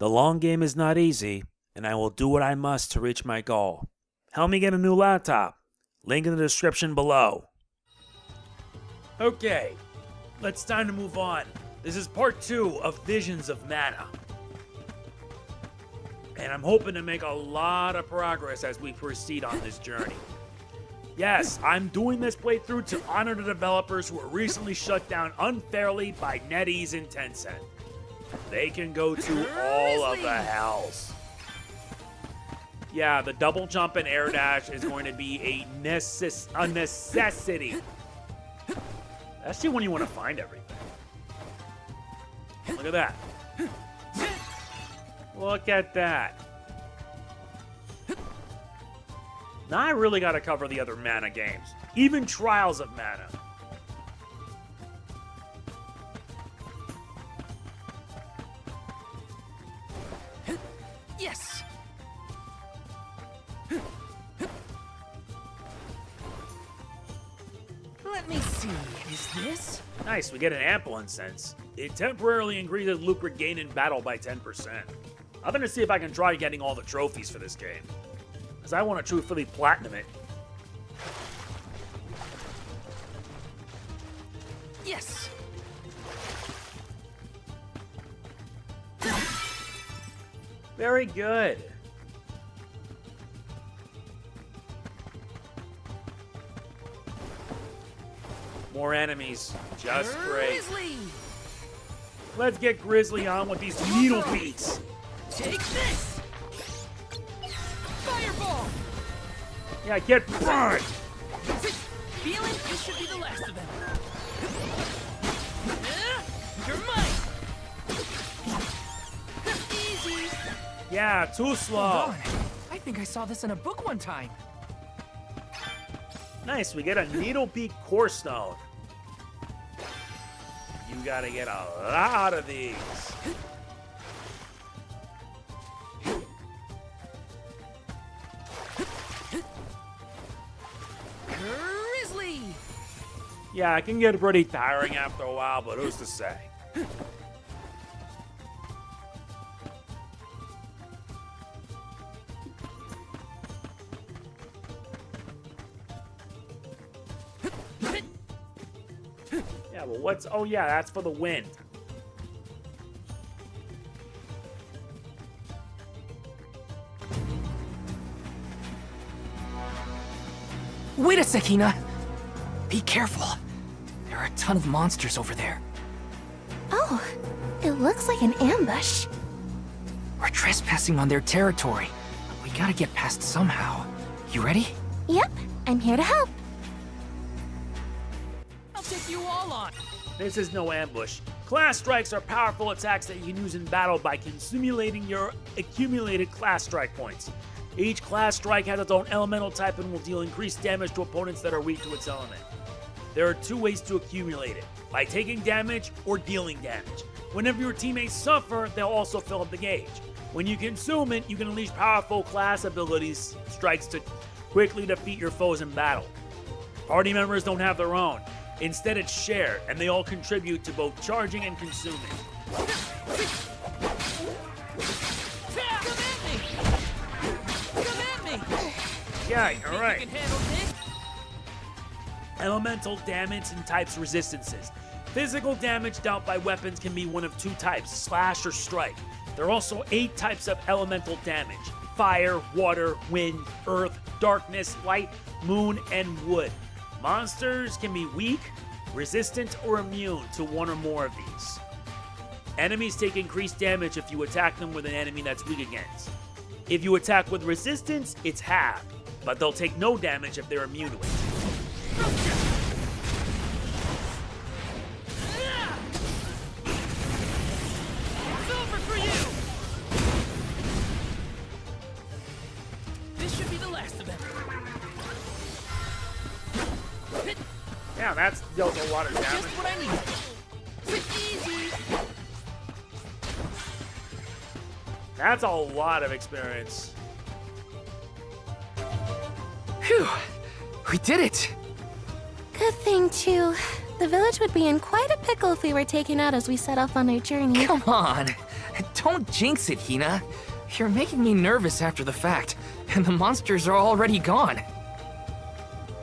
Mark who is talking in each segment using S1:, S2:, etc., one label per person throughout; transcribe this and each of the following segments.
S1: The long game is not easy, and I will do what I must to reach my goal. Help me get a new laptop. Link in the description below. Okay, it's time to move on. This is part 2 of Visions of Mana. And I'm hoping to make a lot of progress as we proceed on this journey. Yes, I'm doing this playthrough to honor the developers who were recently shut down unfairly by NetEase and Tencent. They can go to all of the hells. Yeah, the double jump and air dash is going to be a necessity. That's the when you want to find everything. Look at that. Look at that. Now I really got to cover the other Mana games. Even Trials of Mana.
S2: Yes. Let me see. Is this?
S1: Nice, we get an ample incense. It temporarily increases Lucre gain in battle by 10%. I'm gonna see if I can try getting all the trophies for this game, because I want to truthfully platinum it.
S2: Yes.
S1: Very good. More enemies. Just great.
S2: Grizzly.
S1: Let's get Grizzly on with these needle beats.
S2: Take this. Fireball.
S1: Yeah, get burned.
S2: Feeling this should be the last of them. You're mine. Easy.
S1: Yeah, too slow.
S2: Hold on. I think I saw this in a book one time.
S1: Nice, we get a Needle Peak Core Stone. You gotta get a lot of these.
S2: Grizzly.
S1: Yeah, it can get pretty tiring after a while, but who's to say? Yeah, well, what's... Oh, yeah, that's for the wind.
S2: Wait a sec, Hinna. Be careful. There are a ton of monsters over there.
S3: Oh, it looks like an ambush.
S2: We're trespassing on their territory. We gotta get past somehow. You ready?
S3: Yep, I'm here to help.
S2: I'll take you all on.
S1: This is no ambush. Class strikes are powerful attacks that you can use in battle by accumulating your accumulated class strike points. Each class strike has its own elemental type and will deal increased damage to opponents that are weak to its element. There are 2 ways to accumulate it, by taking damage or dealing damage. Whenever your teammates suffer, they'll also fill up the gauge. When you consume it, you can unleash powerful class abilities strikes to quickly defeat your foes in battle. Party members don't have their own. Instead, it's shared, and they all contribute to both charging and consuming. Yeah, alright. Elemental damage and types resistances. Physical damage dealt by weapons can be one of 2 types, slash or strike. There are also 8 types of elemental damage: fire, water, wind, earth, darkness, light, moon, and wood. Monsters can be weak, resistant, or immune to 1 or more of these. Enemies take increased damage if you attack them with an enemy that's weak against. If you attack with resistance, it's halved, but they'll take no damage if they're immune to it.
S2: It's over for you. This should be the last of them.
S1: Yeah, that deals a lot of damage.
S2: Just what I need. Easy.
S1: That's a lot of experience.
S2: Phew. We did it.
S3: Good thing, too. The village would be in quite a pickle if we were taken out as we set off on our journey.
S2: Come on. Don't jinx it, Hina. You're making me nervous after the fact, and the monsters are already gone.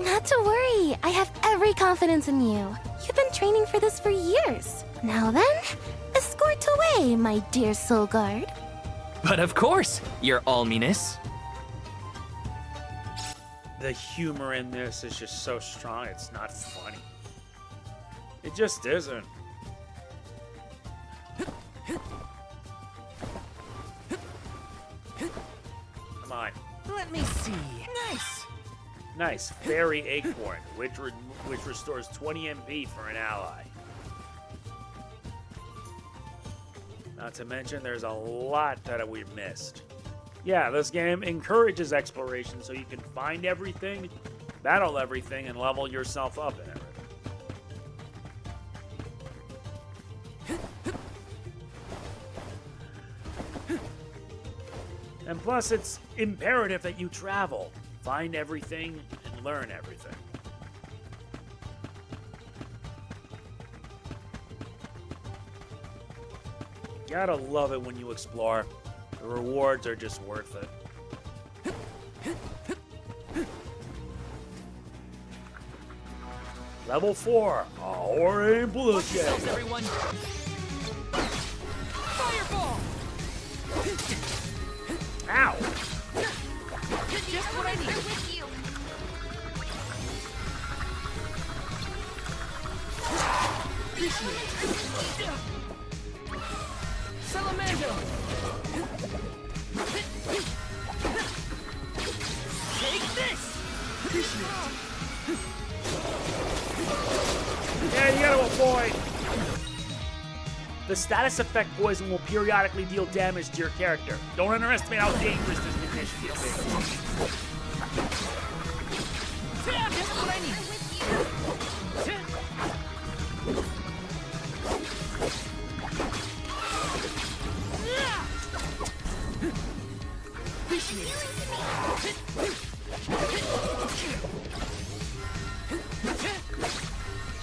S3: Not to worry, I have every confidence in you. You've been training for this for years. Now then, escort away, my dear Soul Guard.
S2: But of course, your alminess.
S1: The humor in this is just so strong, it's not funny. It just isn't. Come on.
S2: Let me see. Nice.
S1: Nice. Fairy Acorn, which restores 20 MP for an ally. Not to mention, there's a lot that we've missed. Yeah, this game encourages exploration so you can find everything, battle everything, and level yourself up and everything. And plus, it's imperative that you travel, find everything, and learn everything. Gotta love it when you explore. The rewards are just worth it. Level 4, Orange Bloodshed.
S2: Everyone. Fireball!
S1: Ow!
S2: Just what I need.
S3: With you.
S2: Salamando! Take this!
S1: Yeah, you gotta avoid. The status effect poison will periodically deal damage to your character. Don't underestimate how dangerous this condition can be.
S2: Just what I need.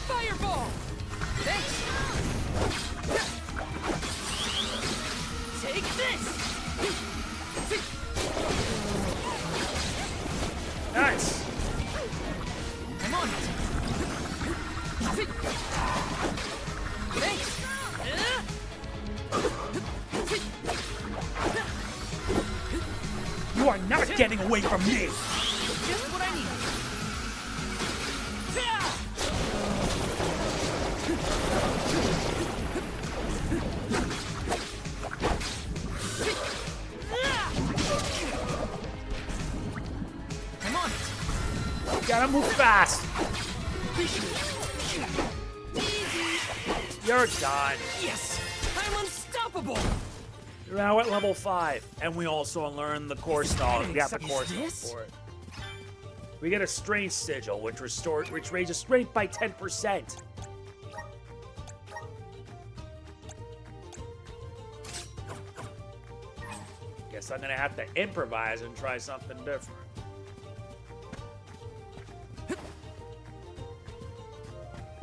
S2: Fireball! Thanks! Take this!
S1: Nice.
S2: I'm on it! Thanks!
S1: You are not getting away from me.
S2: Just what I need. I'm on it.
S1: Gotta move fast. You're done.
S2: Yes! I'm unstoppable!
S1: You're now at level 5, and we also learn the core style. We got the core style
S2: this?
S1: for it. We get a strength sigil, which raises strength by 10%. Guess I'm gonna have to improvise and try something different.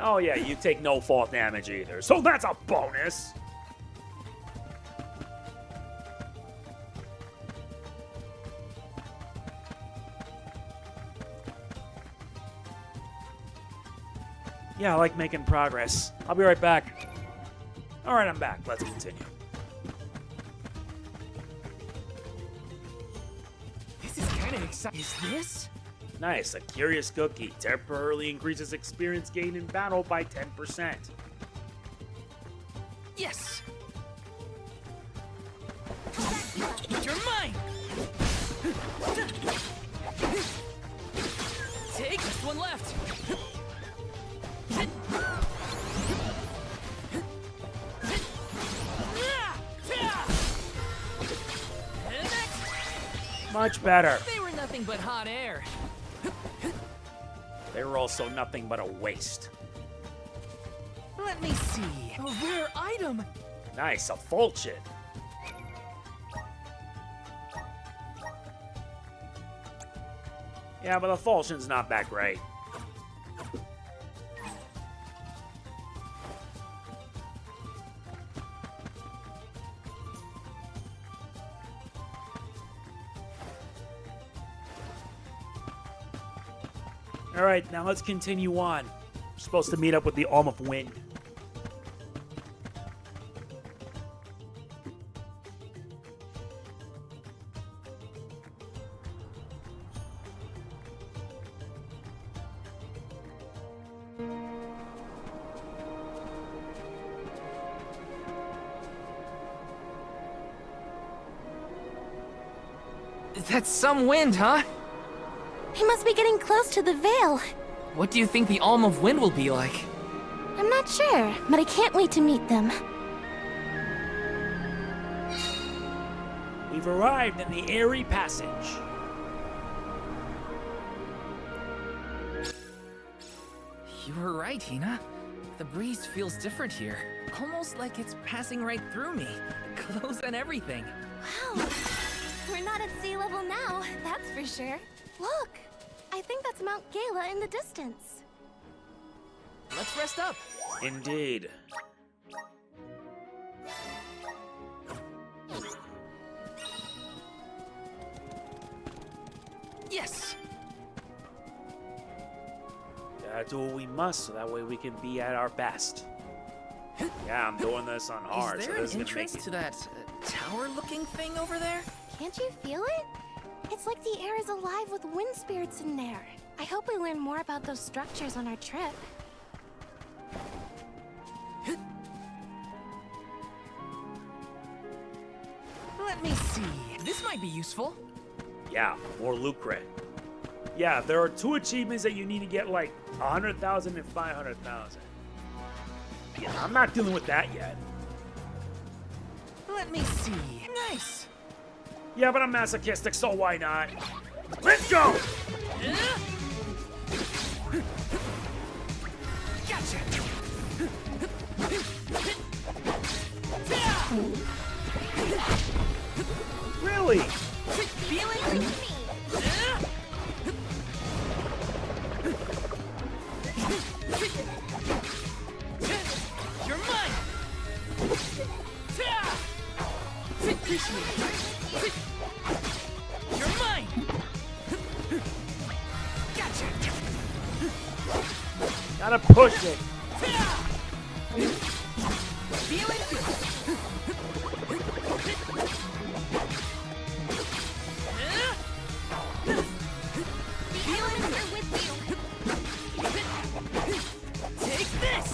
S1: Oh yeah, you take no fall damage either, so that's a bonus! Yeah, I like making progress. I'll be right back. Alright, I'm back. Let's continue.
S2: This is kind of exciting. Is this?
S1: Nice, a curious cookie. Temporarily increases experience gain in battle by 10%.
S2: Yes! You're mine! Take this one left!
S1: Much better.
S2: They were nothing but hot air.
S1: They were also nothing but a waste.
S2: Let me see. A rare item.
S1: Nice, a falchion. Yeah, but the falchion's not that great. Alright, now let's continue on. We're supposed to meet up with the Alm of Wind.
S2: That's some wind, huh?
S3: We must be getting close to the Vale.
S2: What do you think the Alm of Wind will be like?
S3: I'm not sure, but I can't wait to meet them.
S1: We've arrived in the airy passage.
S2: You were right, Hinna. The breeze feels different here. Almost like it's passing right through me. Clothes and everything.
S3: Wow. We're not at sea level now, that's for sure. Look! I think that's Mount Gala in the distance.
S2: Let's rest up.
S1: Indeed.
S2: Yes!
S1: Gotta do what we must so that way we can be at our best. Yeah, I'm doing this on hard.
S2: Is there an entrance to that tower-looking thing over there?
S3: Can't you feel it? It's like the air is alive with wind spirits in there. I hope we learn more about those structures on our trip.
S2: Let me see. This might be useful.
S1: Yeah, more Longren. Yeah, there are 2 achievements that you need to get like 100,000 and 500,000. Yeah, I'm not dealing with that yet.
S2: Let me see. Nice.
S1: Yeah, but I'm masochistic, so why not? Let's go!
S2: Gotcha.
S1: Really?
S2: Feeling me. You're mine. You're mine. Gotcha.
S1: Gotta push it.
S2: Feeling good. Feeling good with you. Take this.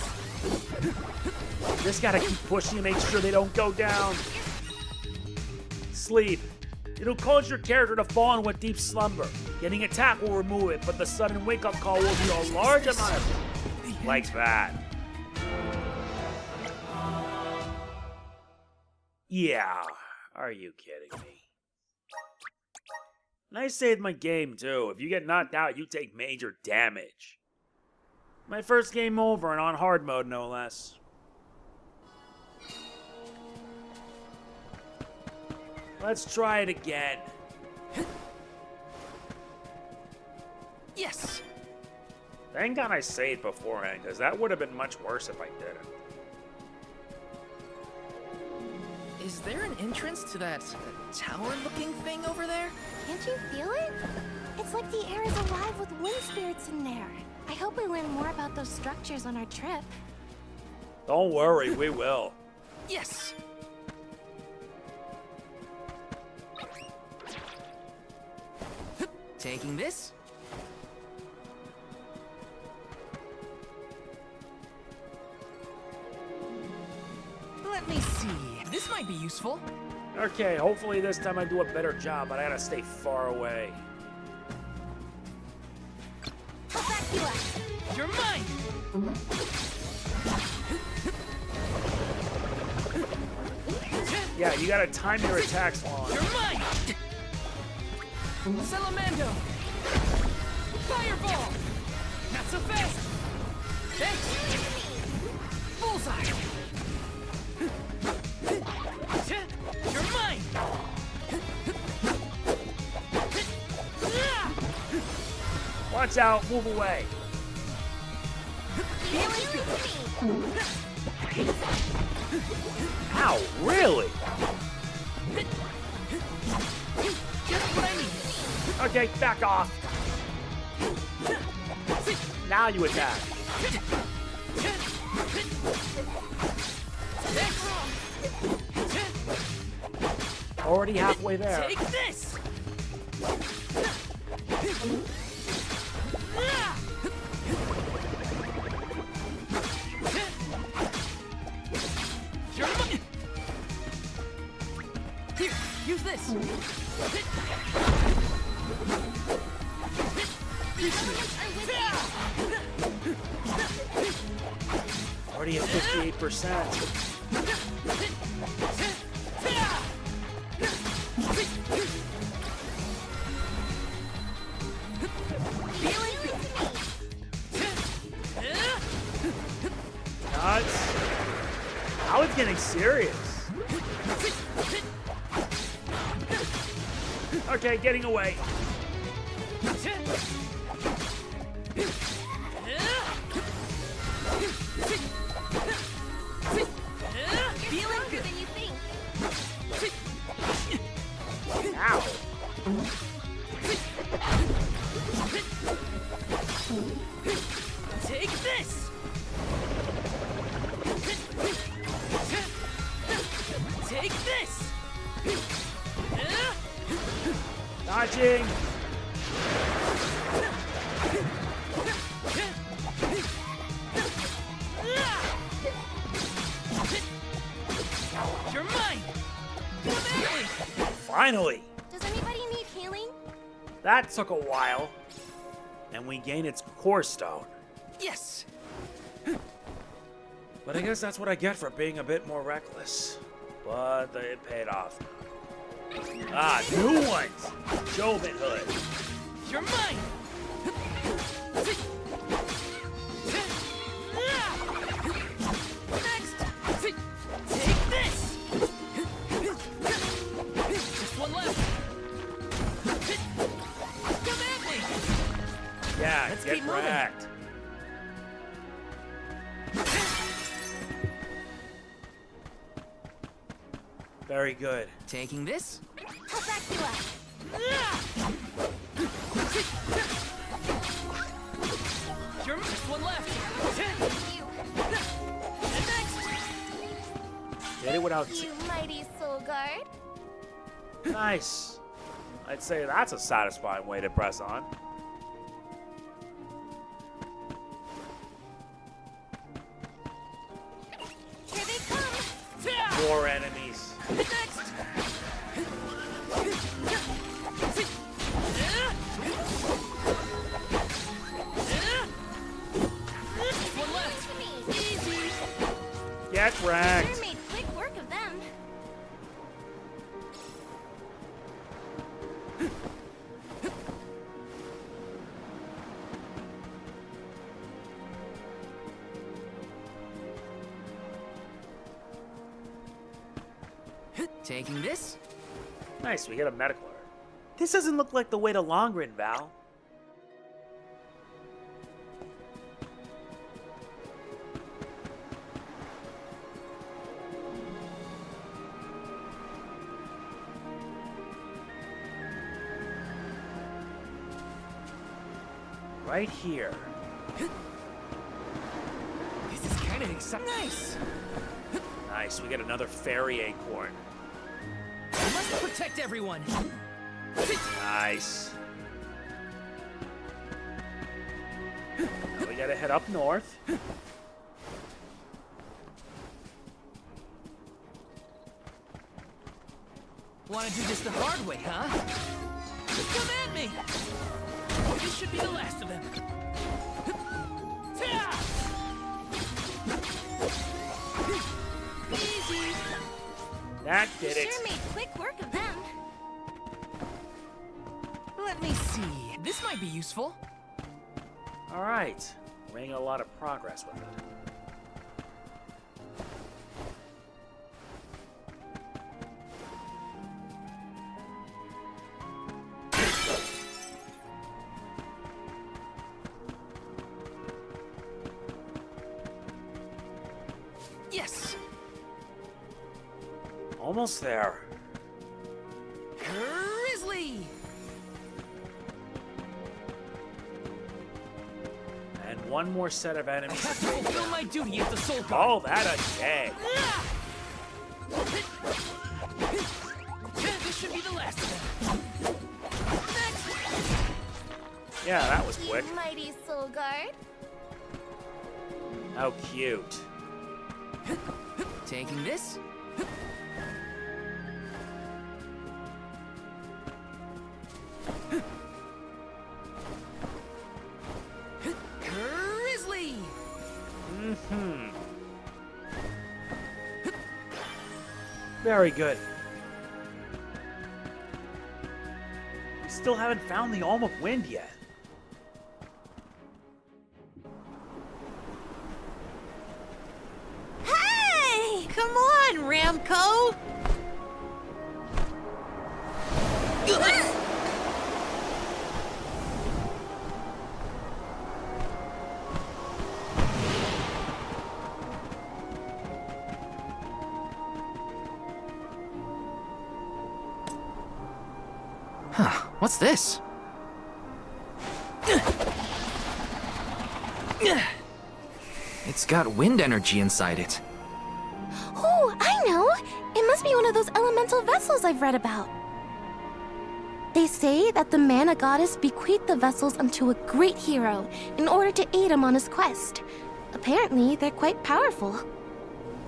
S1: Just gotta keep pushing to make sure they don't go down. Sleep. It'll cause your character to fall into a deep slumber. Getting attacked will remove it, but the sudden wake-up call will be a large amount of it. Like that. Yeah. Are you kidding me? And I saved my game, too. If you get knocked out, you take major damage. My first game over, and on hard mode, no less. Let's try it again.
S2: Yes.
S1: Thank God I saved beforehand, because that would have been much worse if I didn't.
S2: Is there an entrance to that tower-looking thing over there?
S3: Can't you feel it? It's like the air is alive with wind spirits in there. I hope we learn more about those structures on our trip.
S1: Don't worry, we will.
S2: Yes. Taking this. Let me see. This might be useful.
S1: Okay, hopefully this time I do a better job, but I gotta stay far away.
S3: I'll back you up.
S2: You're mine.
S1: Yeah, you gotta time your attacks on.
S2: You're mine. Salamando. Fireball. Not so fast. Thanks. Bullseye. You're mine.
S1: Watch out, move away. Ow, really?
S2: Just what I need.
S1: Okay, back off. Now you attack. Already halfway there.
S2: Take this! Here, use this.
S1: Already at 58%. Nuts. Now it's getting serious. Okay, getting away.
S3: Feeling good than you think.
S1: Ow.
S2: Take this! Take this!
S1: Dodging.
S2: You're mine!
S1: Finally.
S3: Does anybody need healing?
S1: That took a while. And we gain its core stone.
S2: Yes!
S1: But I guess that's what I get for being a bit more reckless. But it paid off. Ah, new ones! Jovin Hood.
S2: You're mine! Next! Take this! Just one left. Come at me!
S1: Yeah,
S2: Let's
S1: get
S2: keep moving.
S1: wrecked. Very good.
S2: Taking this?
S3: I'll back you up.
S2: You're just one left.
S3: You,
S2: And next!
S1: Did it without...
S3: you mighty soul guard.
S1: Nice. I'd say that's a satisfying way to press on.
S3: Here they come.
S1: More enemies.
S2: Next! One left. Easy.
S1: Get wrecked.
S3: Sure made quick work of them.
S2: Taking this?
S1: Nice, we get a medical alert. This doesn't look like the way to Longren, Val. Right here.
S2: This is kind of exciting. Nice!
S1: Nice, we get another fairy acorn.
S2: I must protect everyone.
S1: Nice. Now we gotta head up north.
S2: Want to do this the hard way, huh? Come at me! This should be the last of them. Easy!
S1: That did it.
S3: Sure made quick work of them.
S2: Let me see. This might be useful.
S1: All right. We're making a lot of progress with it.
S2: Yes!
S1: Almost there.
S2: Grizzly!
S1: And one more set of
S2: I
S1: enemies.
S2: have to fulfill my duty as the soul guard.
S1: Oh, that a day.
S2: This should be the last of them.
S1: Yeah, that was quick.
S3: Mighty Soul Guard.
S1: How cute.
S2: Taking this. Grizzly!
S1: Mm-hmm. Very good. We still haven't found the Alm of Wind yet.
S4: Hey! Come on, Ramco!
S2: Huh, what's this? It's got wind energy inside it.
S3: Oh, I know! It must be one of those elemental vessels I've read about. They say that the mana goddess bequeathed the vessels unto a great hero in order to aid him on his quest. Apparently, they're quite powerful.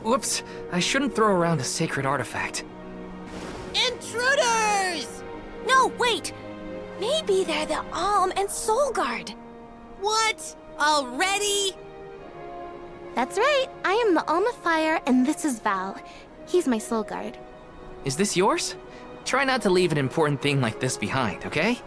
S2: Whoops, I shouldn't throw around a sacred artifact.
S4: Intruders!
S3: No, wait! Maybe they're the Alm and Soul Guard.
S4: What? Already?
S3: That's right. I am the Alm of Fire, and this is Val. He's my Soul Guard.
S2: Is this yours? Try not to leave an important thing like this behind, okay?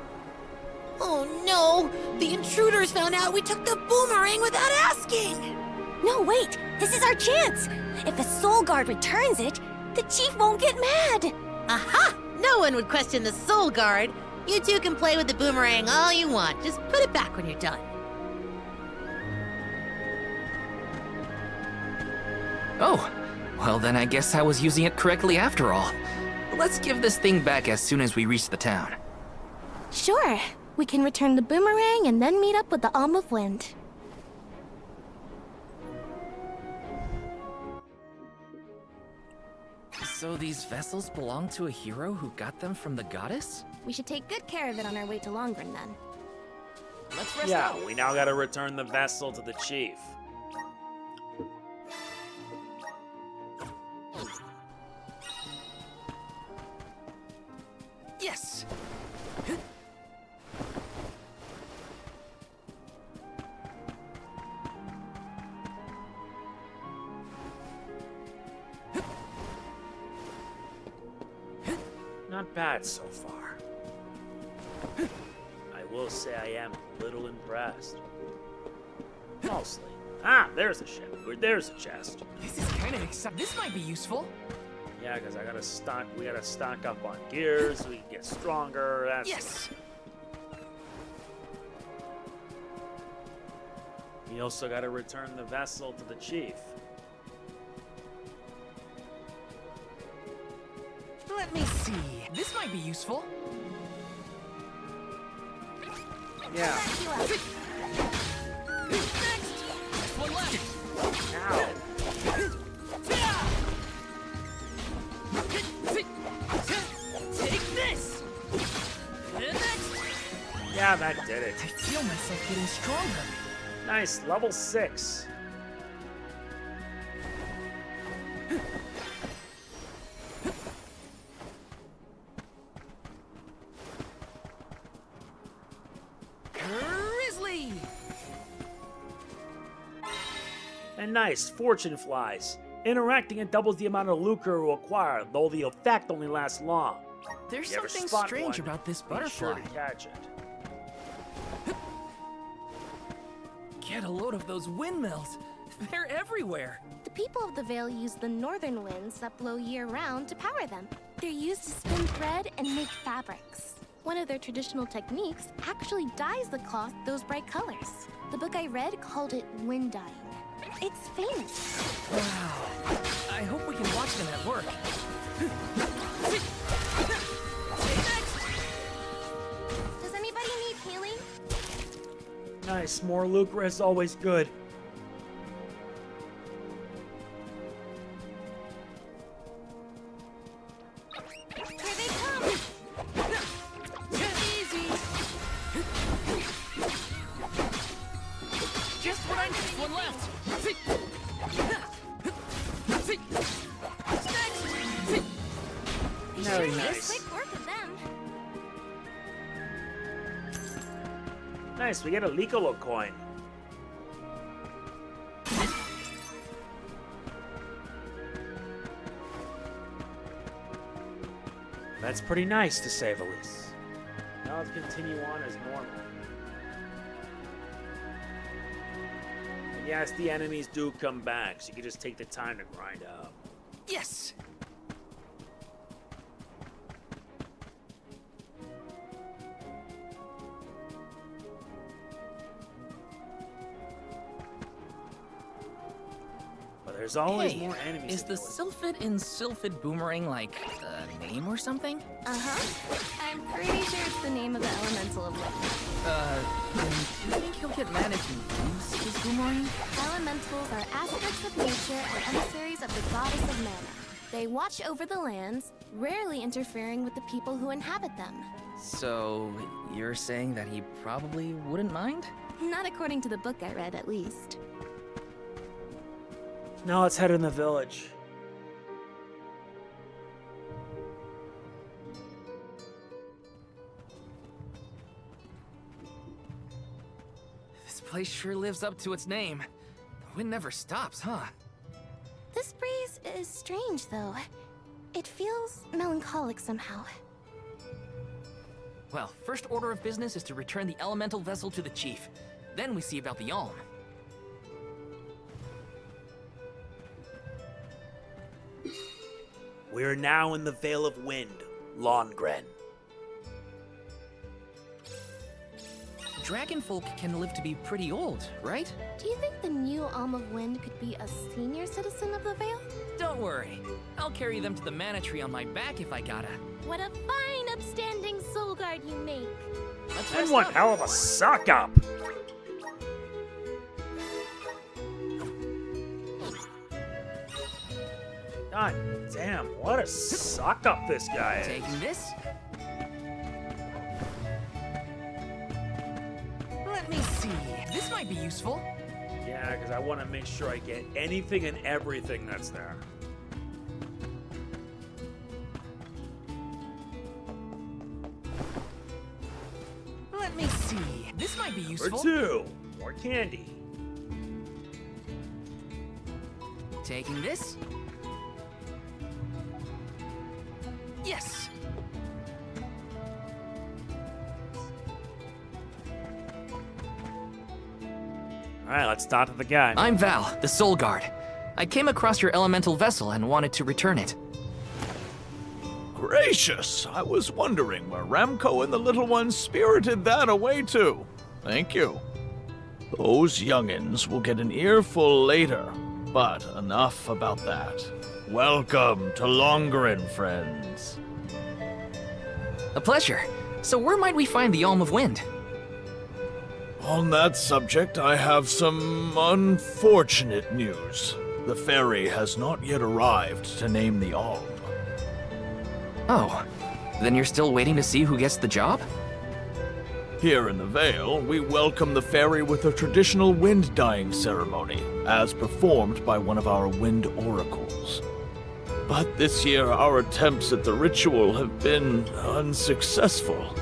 S4: Oh no! The intruders found out we took the boomerang without asking!
S3: No, wait! This is our chance! If the Soul Guard returns it, the chief won't get mad!
S4: Aha! No one would question the Soul Guard. You two can play with the boomerang all you want. Just put it back when you're done.
S2: Oh, well then I guess I was using it correctly after all. Let's give this thing back as soon as we reach the town.
S3: Sure. We can return the boomerang and then meet up with the Alm of Wind.
S2: So these vessels belong to a hero who got them from the goddess?
S3: We should take good care of it on our way to Longren then.
S2: Let's rest
S1: Yeah,
S2: up.
S1: we now gotta return the vessel to the chief.
S2: Yes!
S1: Not bad so far. I will say I am a little impressed. Mostly. Ah, there's a ship. There's a chest.
S2: This is kind of exciting. This might be useful.
S1: Yeah, because we gotta stock up on gears so we can get stronger. That's
S2: Yes!
S1: We also gotta return the vessel to the chief.
S2: Let me see. This might be useful.
S1: Yeah.
S2: Next! Just one left.
S1: Ow.
S2: Take this! Next!
S1: Yeah, that did it.
S2: I feel myself getting stronger.
S1: Nice, level 6.
S2: Grizzly!
S1: And nice, fortune flies. Interacting and doubles the amount of lucre you acquire, though the effect only lasts long.
S2: There's
S1: You ever
S2: something
S1: spot
S2: strange
S1: one,
S2: about this
S1: be sure
S2: butterfly.
S1: to catch it.
S2: Get a load of those windmills. They're everywhere.
S3: The people of the Vale use the northern winds that blow year-round to power them. They're used to spin thread and make fabrics. One of their traditional techniques actually dyes the cloth those bright colors. The book I read called it wind dyeing. It's famous.
S2: Wow. I hope we can watch them at work.
S3: Does anybody need healing?
S1: No, Nice, more lucre is always good.
S3: Here they come!
S2: Easy. Just what I need. One left.
S1: Very
S3: Sure,
S1: nice.
S3: quick work of them.
S1: Nice, we get a Licolo coin. That's pretty nice, to say the least. Now let's continue on as normal. And yes, the enemies do come back, so you can just take the time to grind up.
S2: Yes.
S1: But there's always
S2: Hey,
S1: more enemies.
S2: is
S1: to
S2: the
S1: deal with.
S2: Sylphid in Sylphid Boomerang like a name or something?
S3: Uh-huh. I'm pretty sure it's the name of the elemental of wind.
S2: Then do you think he'll get mad if you use his boomerang?
S3: Elementals are aspects of nature and emissaries of the goddess of mana. They watch over the lands, rarely interfering with the people who inhabit them.
S2: So, you're saying that he probably wouldn't mind?
S3: Not according to the book I read, at least.
S1: Now let's head in the village.
S2: This place sure lives up to its name. The wind never stops, huh?
S3: This breeze is strange, though. It feels melancholic somehow.
S2: Well, first order of business is to return the elemental vessel to the chief. Then we see about the Alm.
S1: We are now in the Vale of Wind, Longren.
S2: Dragon folk can live to be pretty old, right?
S3: Do you think the new Alm of Wind could be a senior citizen of the Vale?
S2: Don't worry. I'll carry them to the mana tree on my back if I gotta.
S3: What a fine, upstanding soul guard you make!
S2: Let's
S1: And
S2: rest
S1: one
S2: up.
S1: hell of a suck up! God damn, what a suck up this guy is.
S2: Taking this. Let me see. This might be useful.
S1: Yeah, because I want to make sure I get anything and everything that's there.
S2: Let me see. This might be
S1: Or
S2: useful.
S1: two, more candy.
S2: Taking this. Yes.
S1: Alright, let's talk to the guy.
S2: I'm Val, the Soul Guard. I came across your elemental vessel and wanted to return it.
S5: Gracious! I was wondering where Ramco and the little ones spirited that away to. Thank you. Those youngins will get an earful later, but enough about that. Welcome to Longren, friends.
S2: A pleasure. So where might we find the Alm of Wind?
S5: On that subject, I have some unfortunate news. The fairy has not yet arrived to name the Alm.
S2: Oh, then you're still waiting to see who gets the job?
S5: Here in the Vale, we welcome the fairy with a traditional wind dyeing ceremony, as performed by one of our wind oracles. But this year, our attempts at the ritual have been unsuccessful.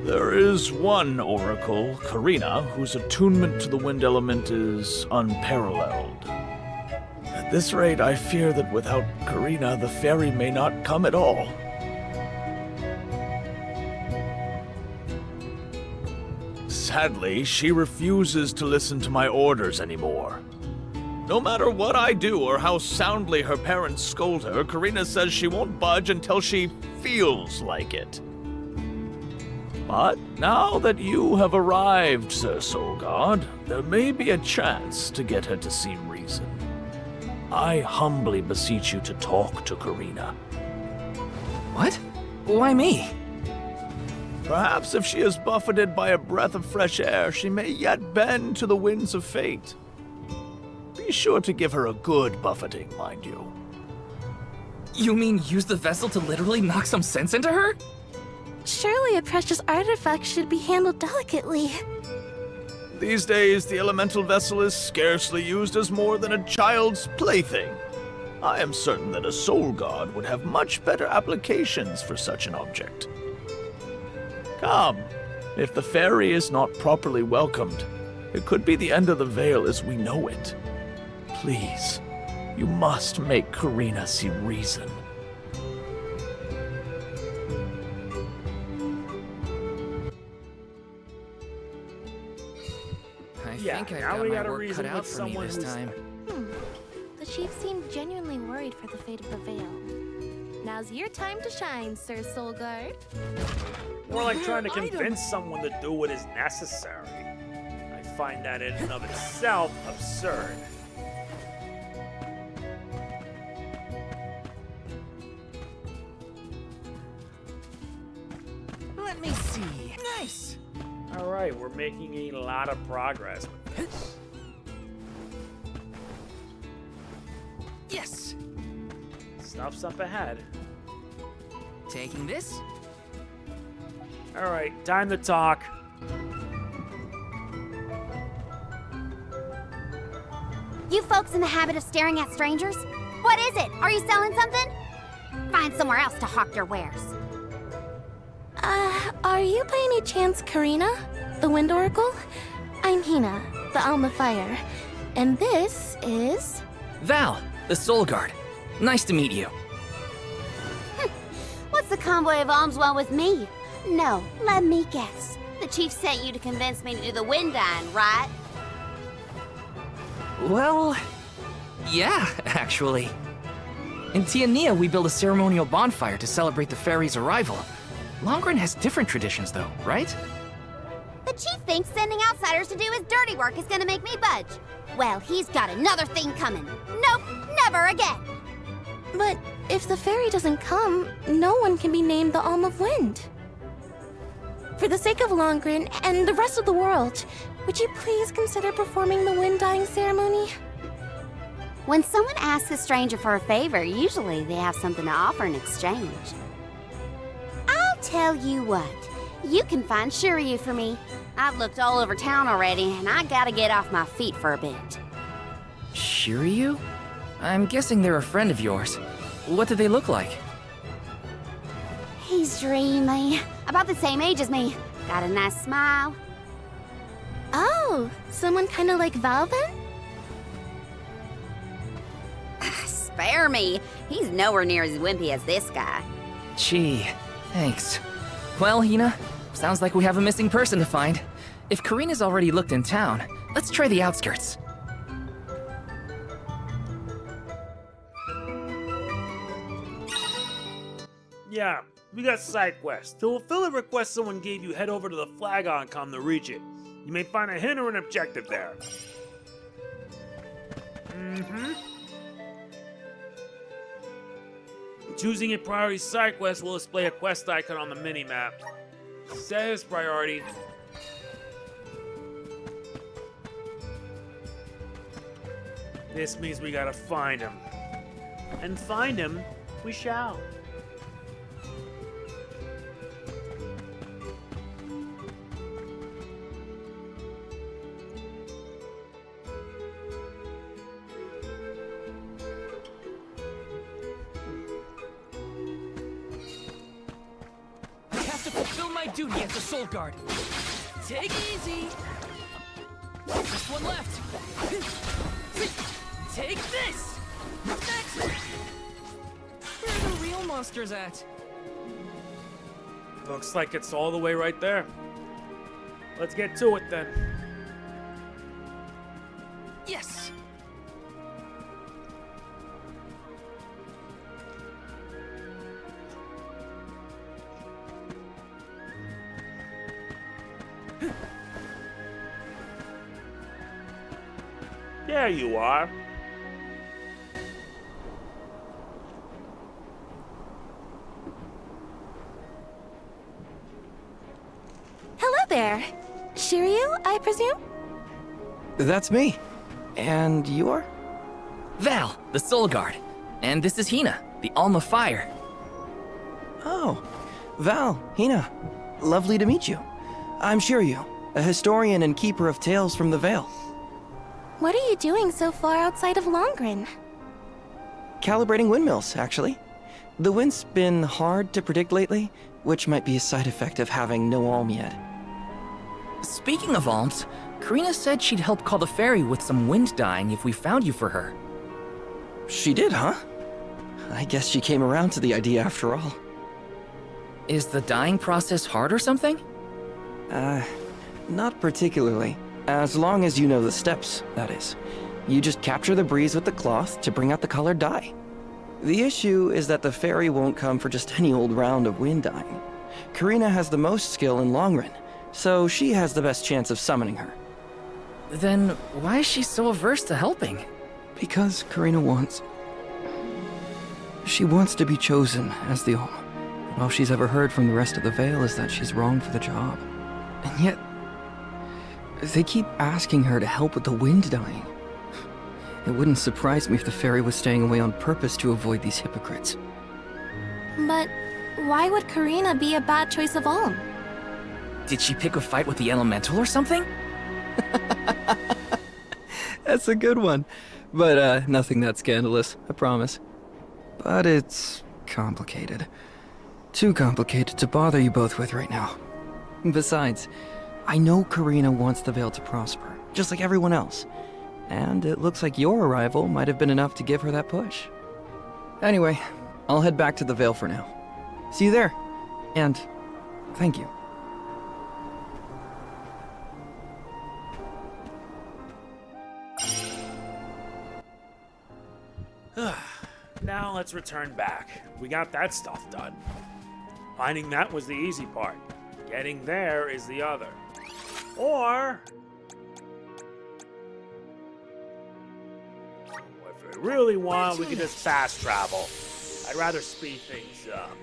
S5: There is one oracle, Careena, whose attunement to the wind element is unparalleled. At this rate, I fear that without Careena, the fairy may not come at all. Sadly, she refuses to listen to my orders anymore. No matter what I do or how soundly her parents scold her, Careena says she won't budge until she feels like it. But now that you have arrived, Sir Soul God, there may be a chance to get her to see reason. I humbly beseech you to talk to Careena.
S2: What? Why me?
S5: Perhaps if she is buffeted by a breath of fresh air, she may yet bend to the winds of fate. Be sure to give her a good buffeting, mind you.
S2: You mean use the vessel to literally knock some sense into her?
S3: Surely a precious artifact should be handled delicately.
S5: These days, the elemental vessel is scarcely used as more than a child's plaything. I am certain that a soul guard would have much better applications for such an object. Come, if the fairy is not properly welcomed, it could be the end of the Vale as we know it. Please, you must make Careena see reason.
S2: I
S1: Yeah,
S2: think I've
S1: now
S2: got
S1: we
S2: my
S1: got a
S2: work
S1: reason
S2: cut out
S1: with
S2: for me
S1: someone
S2: this
S1: who's-
S2: time.
S3: The chief seemed genuinely worried for the fate of the Vale. Now's your time to shine, Sir Soul Guard.
S1: More like trying to convince someone to do what is necessary. I find that in and of itself absurd.
S2: Let me see. Nice.
S1: Alright, we're making a lot of progress with this.
S2: Yes.
S1: Stuff's up ahead.
S2: Taking this.
S1: Alright, time to talk.
S6: You folks in the habit of staring at strangers? What is it? Are you selling something? Find somewhere else to hawk your wares.
S3: Are you by any chance Careena, the Wind Oracle? I'm Hinna, the Alm of Fire. And this is...
S2: Val, the Soul Guard. Nice to meet you.
S6: What's the convoy of alms want with me? No, let me guess. The chief sent you to convince me to do the wind dine, right?
S2: Well, yeah, actually. In Tiania, we build a ceremonial bonfire to celebrate the fairy's arrival. Longren has different traditions, though, right?
S6: The chief thinks sending outsiders to do his dirty work is gonna make me budge. Well, he's got another thing coming. Nope, never again.
S3: But if the fairy doesn't come, no one can be named the Alm of Wind. For the sake of Longren and the rest of the world, would you please consider performing the wind dyeing ceremony?
S6: When someone asks a stranger for a favor, usually they have something to offer in exchange. I'll tell you what, you can find Shiriu for me. I've looked all over town already, and I gotta get off my feet for a bit.
S2: Shiriu? I'm guessing they're a friend of yours. What do they look like?
S6: He's dreamy, about the same age as me. Got a nice smile.
S3: Oh, someone kind of like Vale then?
S6: Spare me, he's nowhere near as wimpy as this guy.
S2: Gee, thanks. Well, Hinna, sounds like we have a missing person to find. If Careena's already looked in town, let's try the outskirts.
S1: Yeah, we got side quests. To fulfill a request someone gave you, head over to the Flagon Com to reach it. You may find a hint or an objective there. Choosing a priority side quest will display a quest icon on the mini-map. Set as priority. This means we gotta find him. And find him, we shall.
S2: I have to fulfill my duty as the Soul Guard. Take it easy. Just one left. Take this. Next. Where are the real monsters at?
S1: Looks like it's all the way right there. Let's get to it then.
S2: Yes.
S1: There you are.
S3: there. Shiriu, I presume?
S7: That's me. And you're?
S2: Vale, the Soul Guard. And this is Hinna, the Alm of Fire.
S7: Oh, Val, Hinna. Lovely to meet you. I'm Shiriu, a historian and keeper of tales from the Vale.
S3: What are you doing so far outside of Longren?
S7: Calibrating windmills, actually. The wind's been hard to predict lately, which might be a side effect of having no alm yet.
S2: Speaking of alms, Careena said she'd help call the fairy with some wind dyeing if we found you for her.
S7: She did, huh? I guess she came around to the idea after all.
S2: Is the dyeing process hard or something?
S7: Not particularly. As long as you know the steps, that is. You just capture the breeze with the cloth to bring out the colored dye. The issue is that the fairy won't come for just any old round of wind dyeing. Careena has the most skill in Longren, so she has the best chance of summoning her.
S2: Then why is she so averse to helping?
S7: Because Careena wants... She wants to be chosen as the Alm. All she's ever heard from the rest of the Vale is that she's wrong for the job. And yet... they keep asking her to help with the wind dyeing. It wouldn't surprise me if the fairy was staying away on purpose to avoid these hypocrites.
S3: But why would Careena be a bad choice of Alm?
S2: Did she pick a fight with the elemental or something?
S7: That's a good one. But, nothing that scandalous, I promise. But it's complicated. Too complicated to bother you both with right now. Besides, I know Careena wants the Vale to prosper, just like everyone else. And it looks like your arrival might have been enough to give her that push. Anyway, I'll head back to the Vale for now. See you there. And thank you.
S1: Now let's return back. We got that stuff done. Finding that was the easy part. Getting there is the other. Or... if we really want, we can just fast travel. I'd rather speed things up.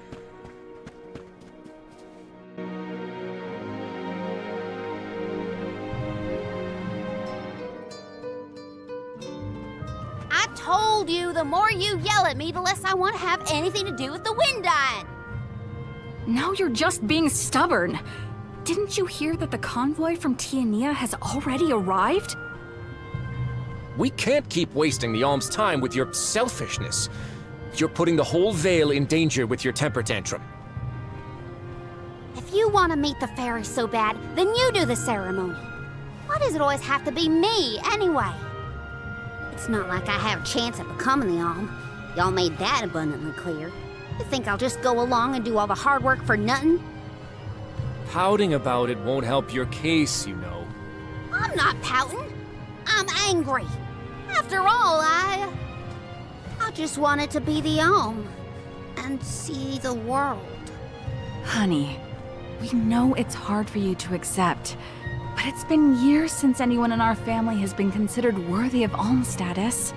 S6: I told you, the more you yell at me, the less I want to have anything to do with the wind dyeing.
S8: Now you're just being stubborn. Didn't you hear that the convoy from Tiania has already arrived?
S9: We can't keep wasting the Alm's time with your selfishness. You're putting the whole Vale in danger with your temper tantrum.
S6: If you want to meet the fairy so bad, then you do the ceremony. Why does it always have to be me, anyway? It's not like I have a chance at becoming the Alm. Y'all made that abundantly clear. You think I'll just go along and do all the hard work for nothing?
S9: Pouting about it won't help your case, you know.
S6: I'm not pouting. I'm angry. After all, I just wanted to be the Alm and see the world.
S8: Honey, we know it's hard for you to accept, but it's been years since anyone in our family has been considered worthy of Alm status.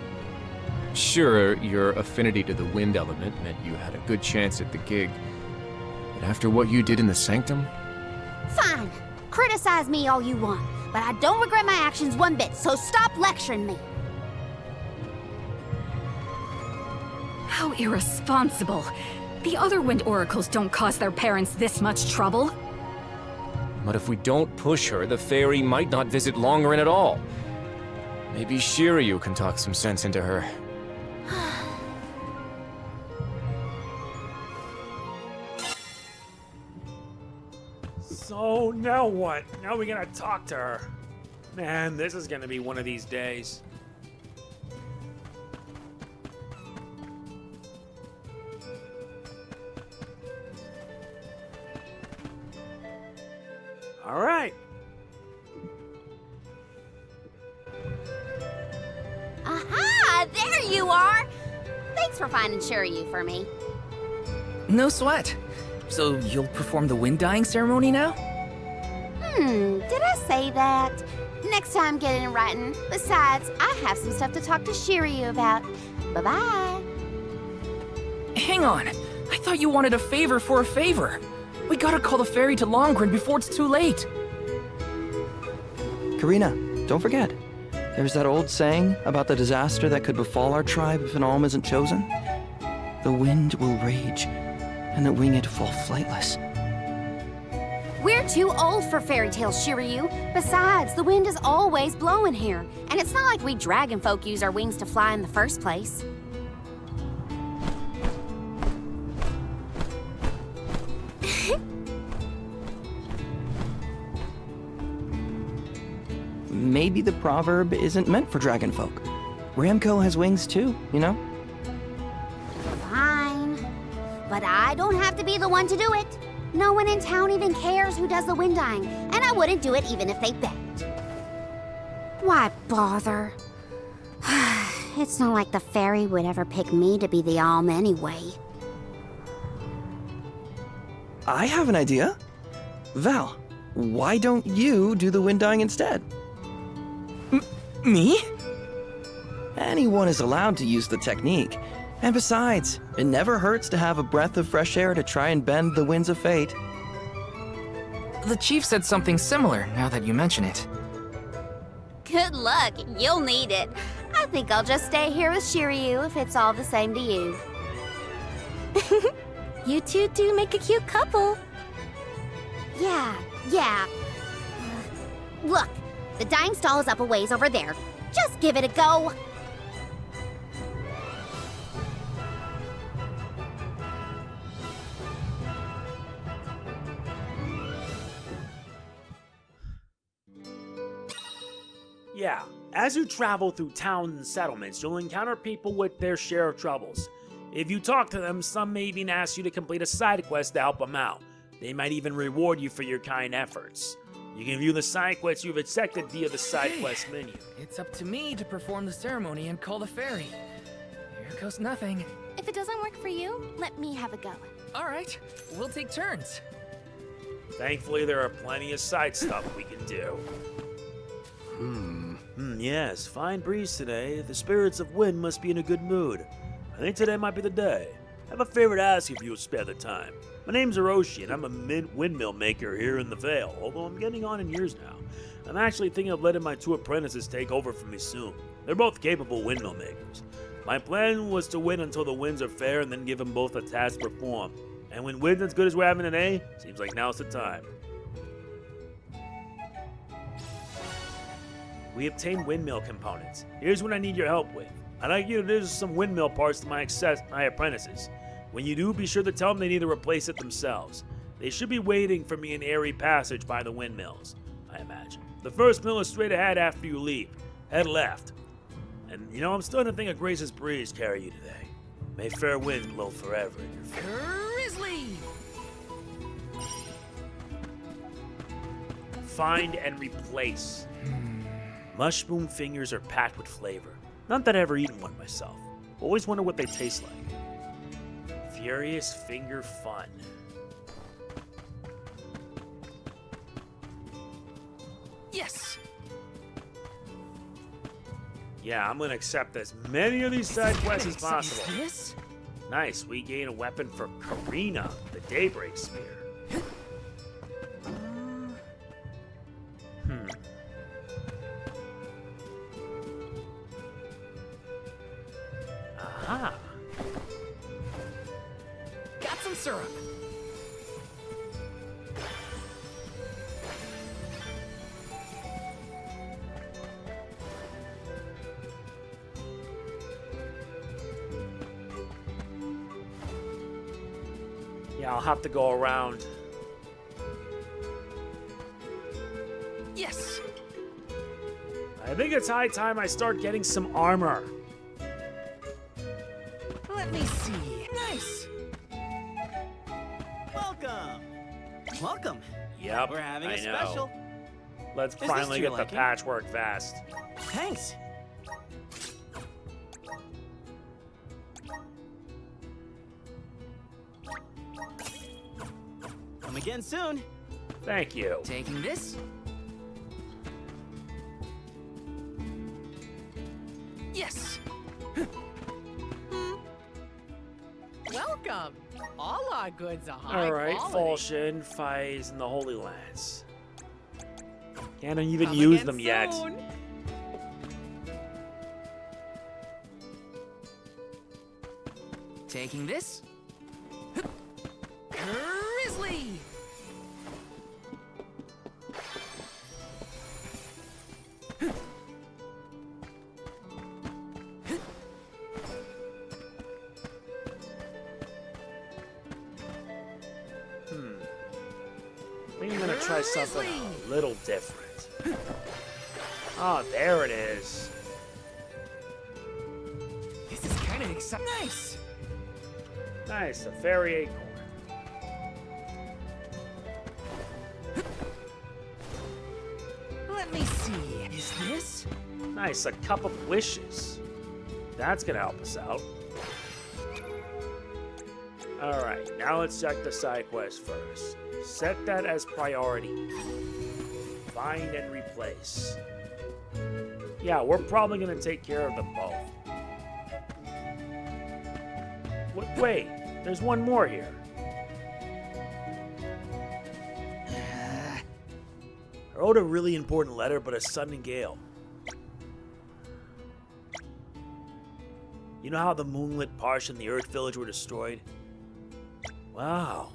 S9: Sure, your affinity to the wind element meant you had a good chance at the gig. But after what you did in the Sanctum?
S6: Fine. Criticize me all you want, but I don't regret my actions one bit, so stop lecturing me.
S8: How irresponsible. The other wind oracles don't cause their parents this much trouble.
S9: But if we don't push her, the fairy might not visit Longren at all. Maybe Shiriu can talk some sense into her.
S1: So, now what? Now we gotta talk to her. Man, this is gonna be one of these days. Alright.
S6: Aha! There you are! Thanks for finding Shiriu for me.
S2: No sweat. So you'll perform the wind dyeing ceremony now?
S6: Did I say that? Next time, get it in writing. Besides, I have some stuff to talk to Shiriu about. Bye-bye.
S2: Hang on. I thought you wanted a favor for a favor. We gotta call the fairy to Longren before it's too late.
S7: Careena, don't forget. There's that old saying about the disaster that could befall our tribe if an alm isn't chosen. The wind will rage, and the winged fall flightless.
S6: We're too old for fairy tales, Shiriu. Besides, the wind is always blowing here, and it's not like we dragon folk use our wings to fly in the first place.
S7: Maybe the proverb isn't meant for dragon folk. Ramco has wings too, you know?
S6: Fine. But I don't have to be the one to do it. No one in town even cares who does the wind dyeing, and I wouldn't do it even if they begged. Why bother? It's not like the fairy would ever pick me to be the alm anyway.
S7: I have an idea. Val, why don't you do the wind dyeing instead? Me? Anyone is allowed to use the technique. And besides, it never hurts to have a breath of fresh air to try and bend the winds of fate.
S2: The chief said something similar, now that you mention it.
S6: Good luck, you'll need it. I think I'll just stay here with Shiriu if it's all the same to you.
S3: You two do make a cute couple.
S6: Yeah. Look, the dyeing stall is up a ways over there. Just give it a go.
S1: Yeah, as you travel through towns and settlements, you'll encounter people with their share of troubles. If you talk to them, some may even ask you to complete a side quest to help them out. They might even reward you for your kind efforts. You can view the side quests you've accepted via the side quest menu.
S2: It's up to me to perform the ceremony and call the fairy. Here goes nothing.
S3: If it doesn't work for you, let me have a go.
S2: All right, we'll take turns.
S1: Thankfully, there are plenty of side stuff we can do. Yes, fine breeze today. The spirits of wind must be in a good mood. I think today might be the day. I have a favor to ask if you would spare the time. My name's Hiroshi, and I'm a windmill maker here in the Vale, although I'm getting on in years now. I'm actually thinking of letting my two apprentices take over from me soon. They're both capable windmill makers. My plan was to wait until the winds are fair and then give them both a task to perform. And when wind's as good as we're having today, seems like now's the time. We obtain windmill components. Here's what I need your help with. I'd like you to do some windmill parts to my apprentices. When you do, be sure to tell them they need to replace it themselves. They should be waiting for me in Airy Passage by the windmills, I imagine. The first mill is straight ahead after you leave. Head left. And you know, I'm starting to think a gracious breeze carry you today. May fair winds blow forever in your favor.
S2: Grizzly!
S1: Find and replace. Mushroom fingers are packed with flavor. Not that I've ever eaten one myself. Always wonder what they taste like. Furious finger fun.
S2: Yes!
S1: Yeah, I'm gonna accept as many of these side quests as possible.
S2: This?
S1: Nice, we gain a weapon for Careena, the Daybreak Spear. Aha!
S2: Got some syrup.
S1: Yeah, I'll have to go around.
S2: Yes!
S1: I think it's high time I start getting some armor.
S2: Let me see. Nice!
S10: Welcome.
S1: Yep,
S10: We're having
S1: I
S10: a
S1: know.
S10: special.
S1: Let's
S10: this
S1: finally
S10: to
S1: get
S10: your
S1: the
S10: liking?
S1: patchwork vest.
S10: Thanks. Come again soon.
S1: Thank you.
S2: Taking this? Yes!
S11: Welcome. All our goods are high
S1: Alright,
S11: quality.
S1: Falchion, Fies, and the Holy Lands. Can't even use them yet.
S2: Taking this. Grizzly!
S1: I think I'm gonna try something a little different. Oh, there it is.
S2: This is kind of exciting. Nice!
S1: Nice, a fairy acorn.
S2: Let me see. Is this?
S1: Nice, a cup of wishes. That's gonna help us out. Alright, now let's check the side quest first. Set that as priority. Find and replace. Yeah, we're probably gonna take care of them both. Wait, there's one more here. I wrote a really important letter, but a sudden gale. You know how the moonlit Parsh and the Earth Village were destroyed? Wow.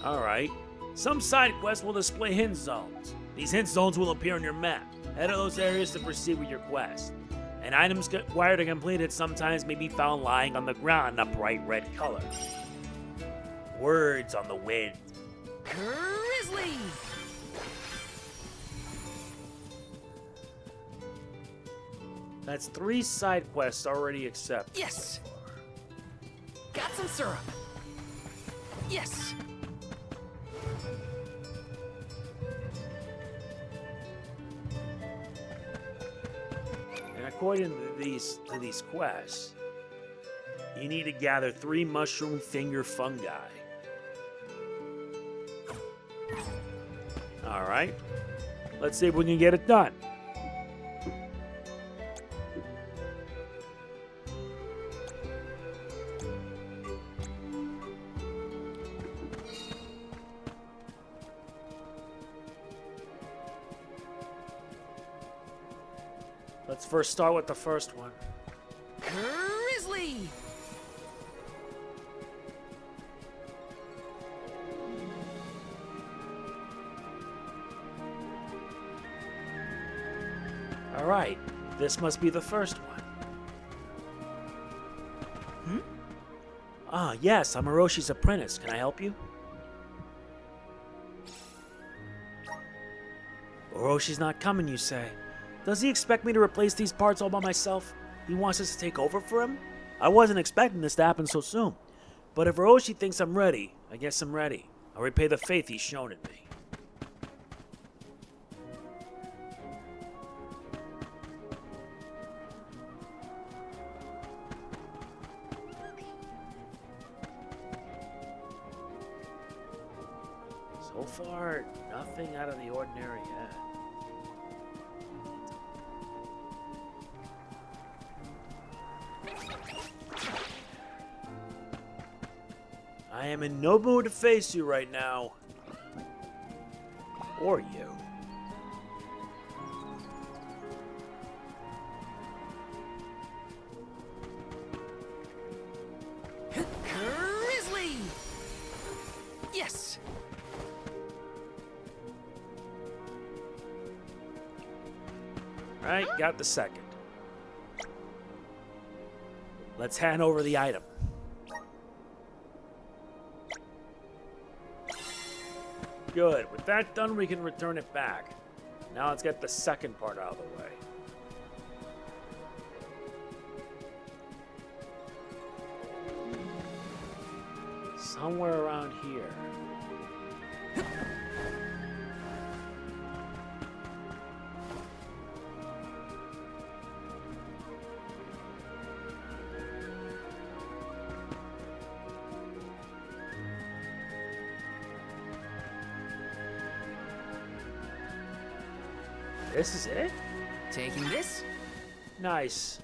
S1: Alright. Some side quests will display hint zones. These hint zones will appear on your map. Head to those areas to proceed with your quest. And items required to complete it sometimes may be found lying on the ground in a bright red color. Words on the wind.
S2: Grizzly!
S1: That's 3 side quests already accepted.
S2: Yes! Got some syrup. Yes!
S1: And according to these quests, you need to gather 3 mushroom finger fungi. Alright. Let's see if we can get it done. Let's first start with the first one.
S2: Grizzly!
S1: Alright, this must be the first one. Ah, yes, I'm Hiroshi's apprentice. Can I help you? Hiroshi's not coming, you say? Does he expect me to replace these parts all by myself? He wants us to take over for him? I wasn't expecting this to happen so soon. But if Hiroshi thinks I'm ready, I guess I'm ready. I'll repay the faith he's shown in me. So far, nothing out of the ordinary yet. I am in no mood to face you right now. Or you.
S2: Grizzly! Yes!
S1: Alright, got the second. Let's hand over the item. Good. With that done, we can return it back. Now let's get the second part out of the way. Somewhere around here. This is it?
S2: Taking this.
S1: Nice.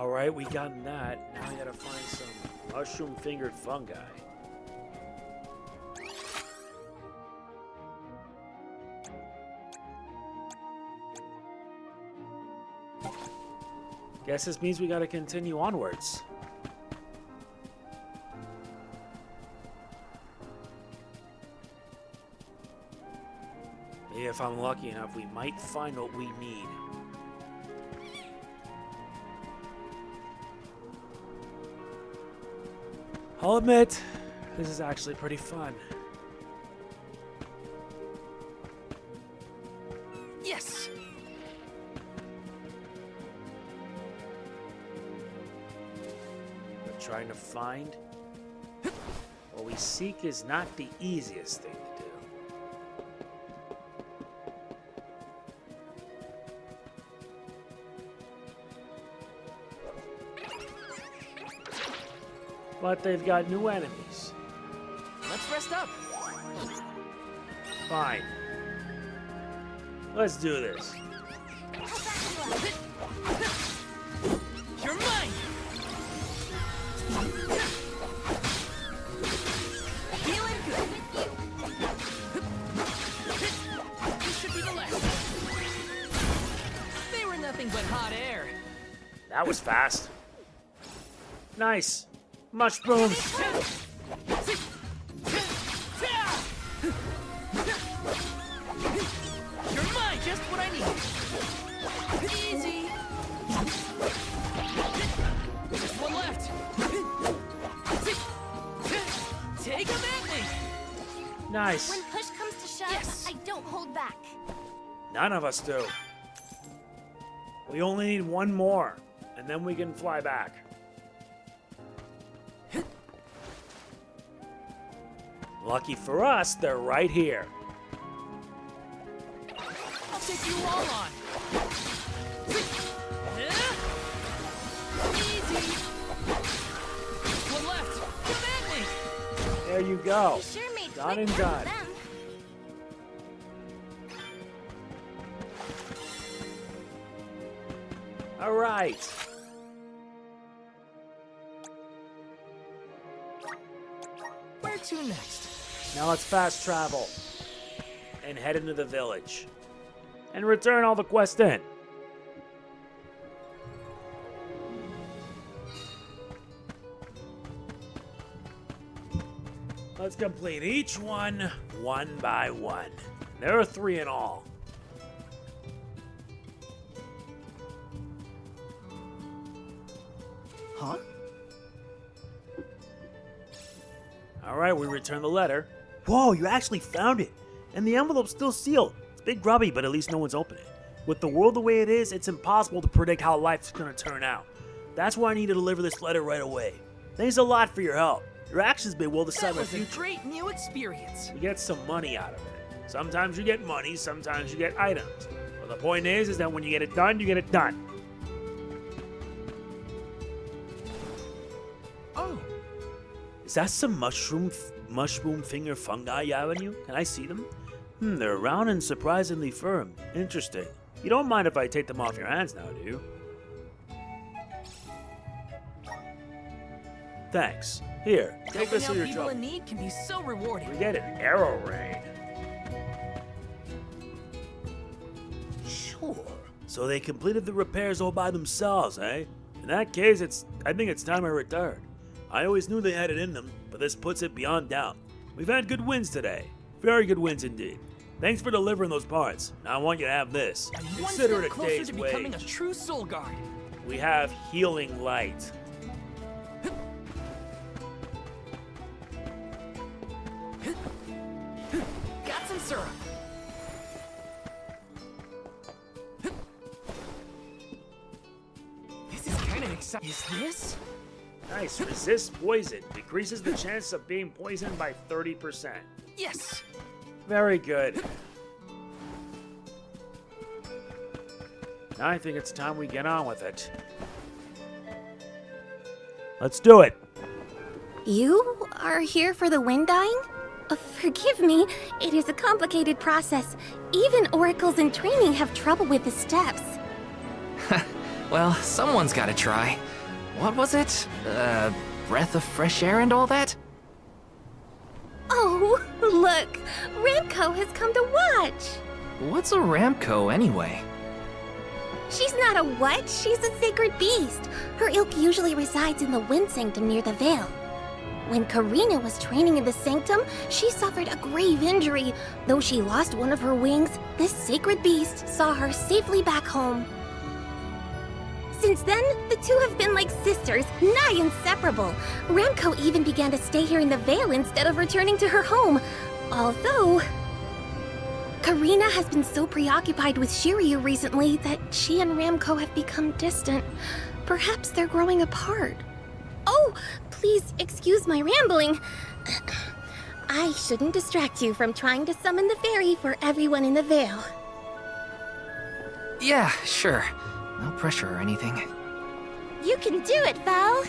S1: Alright, we got that. Now we gotta find some mushroom-fingered fungi. Guess this means we gotta continue onwards. Maybe if I'm lucky enough, we might find what we need. I'll admit, this is actually pretty fun.
S2: Yes!
S1: But trying to find what we seek is not the easiest thing to do. But they've got new enemies.
S2: Let's rest up.
S1: Fine. Let's do this.
S2: You're mine! Feeling good. This should be the last. They were nothing but hot air.
S1: That was fast. Nice. Mushrooms.
S2: You're mine, just what I need. Easy. Just one left. Take a at me.
S1: Nice.
S3: When push comes to shove,
S2: Yes.
S3: I don't hold back.
S1: None of us do. We only need one more, and then we can fly back. Lucky for us, they're right here.
S2: I'll take you all on. Easy. One left. Come at me.
S1: There you go.
S3: You sure made
S1: Done
S3: quick
S1: and
S3: work of
S1: done.
S3: them.
S1: All right.
S2: Where to next?
S1: Now let's fast travel and head into the village and return all the quests in. Let's complete each one by one. There are 3 in all.
S10: Huh?
S1: All right, we return the letter. Whoa, you actually found it. And the envelope's still sealed. It's a bit grubby, but at least no one's opened it. With the world the way it is, it's impossible to predict how life's gonna turn out. That's why I need to deliver this letter right away. Thanks a lot for your help. Your actions may well decide
S2: That
S1: my
S2: was a
S1: future.
S2: great new experience.
S1: You get some money out of it. Sometimes you get money, sometimes you get items. But the point is that when you get it done, you get it done.
S2: Oh,
S1: Is that some mushroom finger fungi you have on you? Can I see them? They're round and surprisingly firm. Interesting. You don't mind if I take them off your hands now, do you? Thanks. Here, take
S2: helping
S1: this
S2: out
S1: for your
S2: people
S1: trouble.
S2: in need can be so rewarding.
S1: We get an arrow raid.
S10: Sure.
S1: So they completed the repairs all by themselves, eh? In that case, I think it's time I retired. I always knew they had it in them, but this puts it beyond doubt. We've had good wins today. Very good wins indeed. Thanks for delivering those parts. Now I want you to have this.
S2: I'm one
S1: Consider
S2: step
S1: it a
S2: closer
S1: day's
S2: to becoming a
S1: wage.
S2: true soul guard.
S1: We have healing light.
S2: Got some syrup. This is kind of exciting. Is this?
S1: Nice. Resist poison. Decreases the chance of being poisoned by 30%.
S2: Yes.
S1: Very good. Now I think it's time we get on with it. Let's do it.
S6: You are here for the wind dying? Forgive me, it is a complicated process. Even oracles in training have trouble with the steps.
S2: Well, someone's gotta try. What was it? Breath of fresh air and all that?
S3: Oh, look! Ramco has come to watch!
S2: What's a Ramco anyway?
S3: She's not a what? She's a sacred beast. Her ilk usually resides in the Wind Sanctum near the Vale. When Careena was training in the Sanctum, she suffered a grave injury. Though she lost one of her wings, this sacred beast saw her safely back home. Since then, the two have been like sisters, nigh inseparable. Ramco even began to stay here in the Vale instead of returning to her home. Although... Careena has been so preoccupied with Shiriu recently that she and Ramco have become distant. Perhaps they're growing apart. Oh, please excuse my rambling. I shouldn't distract you from trying to summon the fairy for everyone in the Vale.
S2: Yeah, sure. No pressure or anything.
S3: You can do it, Val.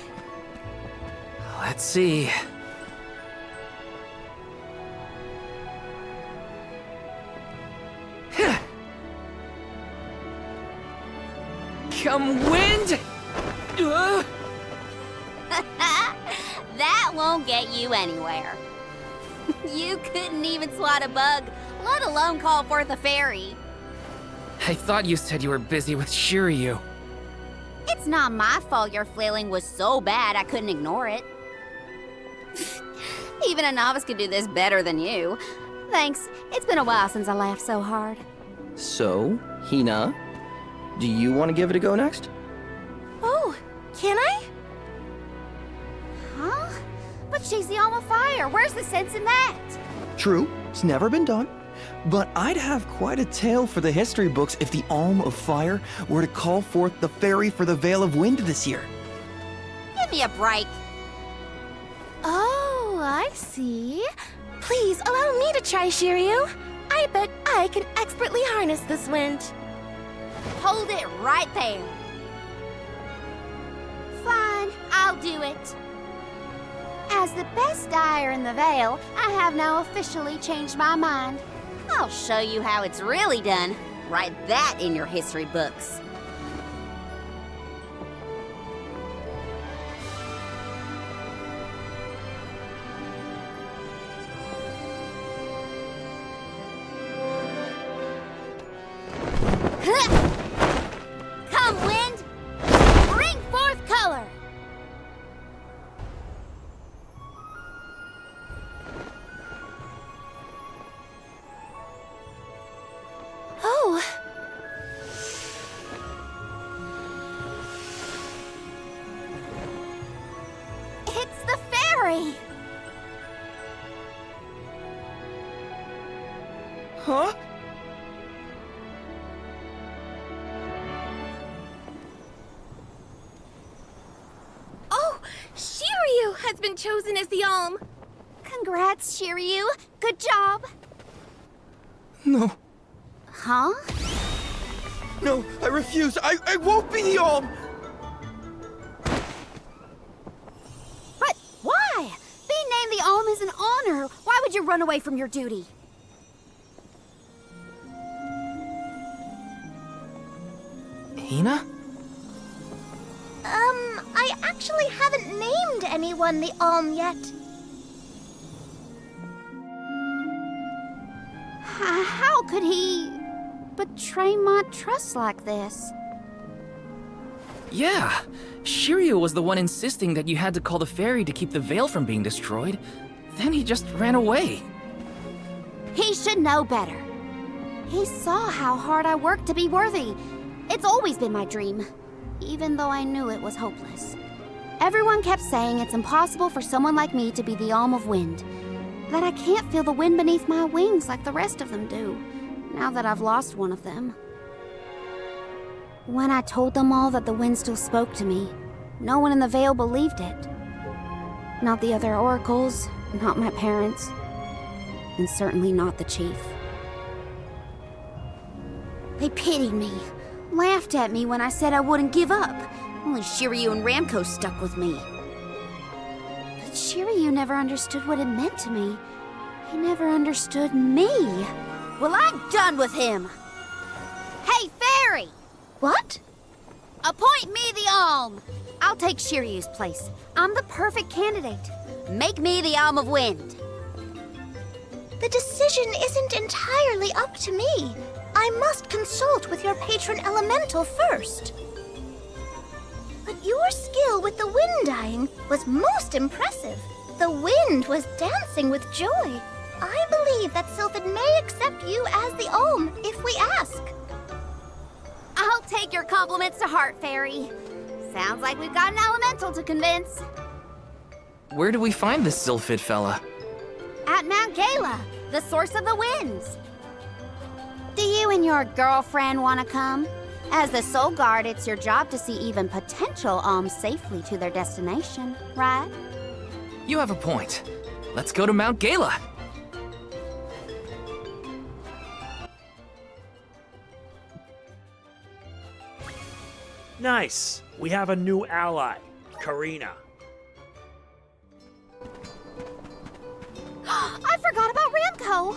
S2: Let's see. Come wind!
S6: That won't get you anywhere. You couldn't even swat a bug, let alone call forth a fairy.
S2: I thought you said you were busy with Shiriu.
S6: It's not my fault your flailing was so bad I couldn't ignore it. Even a novice could do this better than you. Thanks. It's been a while since I laughed so hard.
S7: So, Hinna, do you want to give it a go next?
S3: Oh, can I?
S6: Huh? But she's the Alm of Fire. Where's the sense in that?
S11: True, it's never been done. But I'd have quite a tale for the history books if the Alm of Fire were to call forth the fairy for the Vale of Wind this year.
S6: Give me a break.
S3: Oh, I see. Please allow me to try, Shiriu. I bet I can expertly harness this wind.
S6: Hold it right there. Fine, I'll do it. As the best dyer in the Vale, I have now officially changed my mind. I'll show you how it's really done. Write that in your history books. Come, wind! Bring forth color!
S3: Oh.
S6: It's the fairy!
S11: Huh?
S3: Oh, Shiriu has been chosen as the Alm.
S6: Congrats, Shiriu. Good job.
S11: No,
S6: Huh?
S11: no, I refuse. I won't be the Alm!
S6: But why? Being named the Alm is an honor. Why would you run away from your duty?
S2: Hinna?
S3: I actually haven't named anyone the Alm yet.
S6: How could he betray my trust like this?
S2: Yeah. Shiriu was the one insisting that you had to call the fairy to keep the Vale from being destroyed. Then he just ran away.
S6: He should know better. He saw how hard I worked to be worthy. It's always been my dream, even though I knew it was hopeless. Everyone kept saying it's impossible for someone like me to be the Alm of Wind, that I can't feel the wind beneath my wings like the rest of them do, now that I've lost one of them. When I told them all that the wind still spoke to me, no one in the Vale believed it. Not the other oracles, not my parents, and certainly not the chief. They pitied me, laughed at me when I said I wouldn't give up. Only Shiriu and Ramco stuck with me. But Shiriu never understood what it meant to me. He never understood me. Well, I'm done with him. Hey, fairy!
S3: What?
S6: Appoint me the Alm! I'll take Shiriu's place. I'm the perfect candidate. Make me the Alm of Wind.
S12: The decision isn't entirely up to me. I must consult with your patron elemental first. But your skill with the wind dyeing was most impressive. The wind was dancing with joy. I believe that Sylphid may accept you as the Alm if we ask.
S6: I'll take your compliments to heart, Fairy. Sounds like we've got an elemental to convince.
S2: Where do we find this Sylphid fella?
S6: At Mount Gala, the source of the winds. Do you and your girlfriend want to come? As the Soul Guard, it's your job to see even potential alms safely to their destination, right?
S2: You have a point. Let's go to Mount Gala.
S1: Nice. We have a new ally, Careena.
S6: I forgot about Ramco.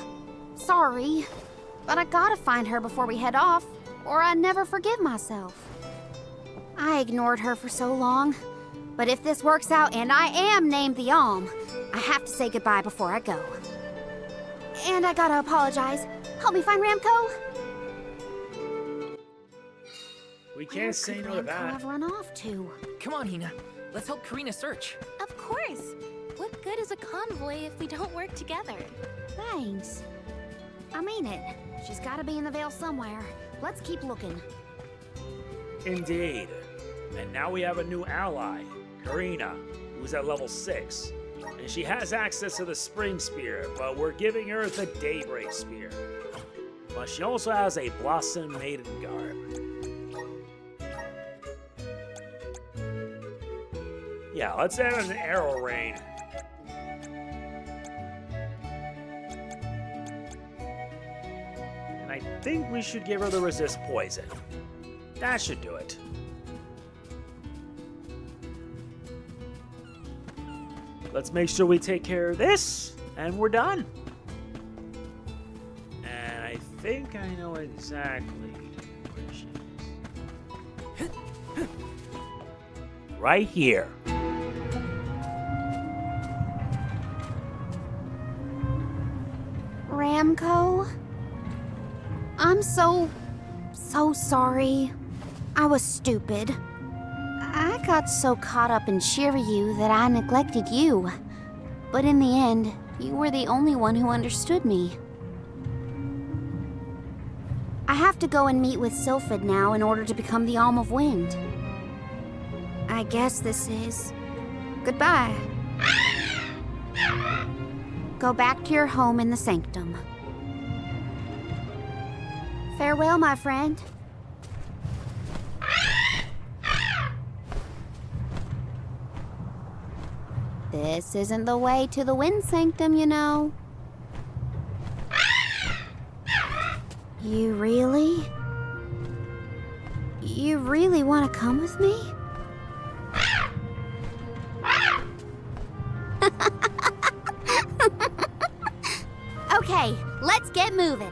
S6: Sorry, but I gotta find her before we head off, or I never forgive myself. I ignored her for so long, but if this works out and I am named the Alm, I have to say goodbye before I go. And I gotta apologize. Help me find Ramco.
S1: We can't say no to that.
S6: I've run off to.
S2: Come on, Hinna. Let's help Careena search.
S3: Of course. What good is a convoy if we don't work together?
S6: Thanks. I mean it. She's gotta be in the Vale somewhere. Let's keep looking.
S1: Indeed. And now we have a new ally, Careena, who's at level 6. And she has access to the Spring Spear, but we're giving her the Daybreak Spear. But she also has a Blossom Maiden Garb. Yeah, let's add an arrow rain. And I think we should give her the resist poison. That should do it. Let's make sure we take care of this, and we're done. And I think I know exactly where she is. Right here.
S6: Ramco? I'm so sorry. I was stupid. I got so caught up in Shiriu that I neglected you. But in the end, you were the only one who understood me. I have to go and meet with Sylphid now in order to become the Alm of Wind. I guess this is goodbye. Go back to your home in the Sanctum. Farewell, my friend. This isn't the way to the Wind Sanctum, you know. You really want to come with me? Okay, let's get moving.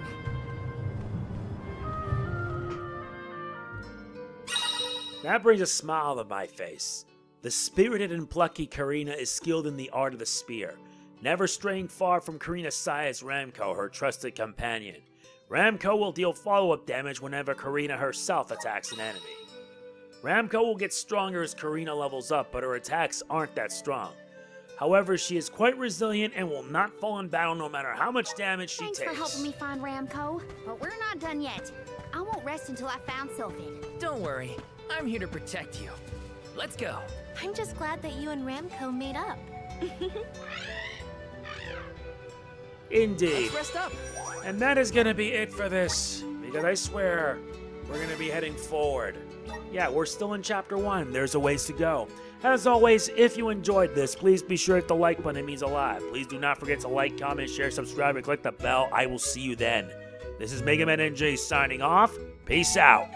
S1: That brings a smile to my face. The spirited and plucky Careena is skilled in the art of the spear, never straying far from Careena's side is Ramco, her trusted companion. Ramco will deal follow-up damage whenever Careena herself attacks an enemy. Ramco will get stronger as Careena levels up, but her attacks aren't that strong. However, she is quite resilient and will not fall in battle no matter how much damage she
S6: Thanks
S1: takes.
S6: for helping me find Ramco, but we're not done yet. I won't rest until I found Sylphid.
S2: Don't worry. I'm here to protect you. Let's go.
S3: I'm just glad that you and Ramco made up.
S1: Indeed.
S2: Let's rest up.
S1: And that is going to be it for this, because I swear we're going to be heading forward. Yeah, we're still in Chapter 1. There's a ways to go. As always, if you enjoyed this, please be sure to hit the like button. It means a lot. Please do not forget to like, comment, share, subscribe, and click the bell. I will see you then. This is MegamanNG signing off. Peace out.